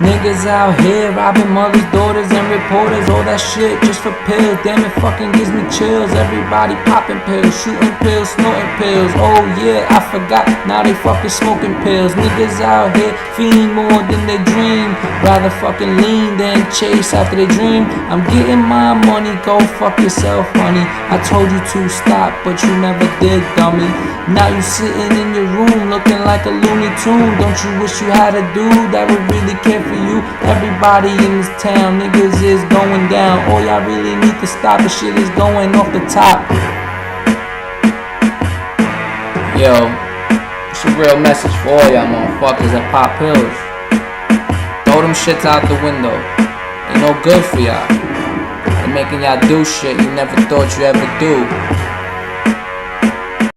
Niggas out here robbing mothers, daughters, and reporters. All that shit just for pills. Damn, it fucking gives me chills. Everybody popping pills, shooting pills, snorting pills. Oh yeah, I forgot. Now they fucking smoking pills. Niggas out here feeling more than they dream. Rather fucking lean than chase after they dream. I'm getting my money, go fuck yourself, honey. I told you to stop, but you never did, dummy. Now you sitting in your room looking like a Looney Tune. Don't you wish you had a dude that would really care for you? Everybody in this town, niggas is going down. All y'all really need to stop, the shit is going off the top. Yo, it's a real message for all y'all motherfuckers that pop pills. Throw them shits out the window. Ain't no good for y'all. They're making y'all do shit you never thought you ever do.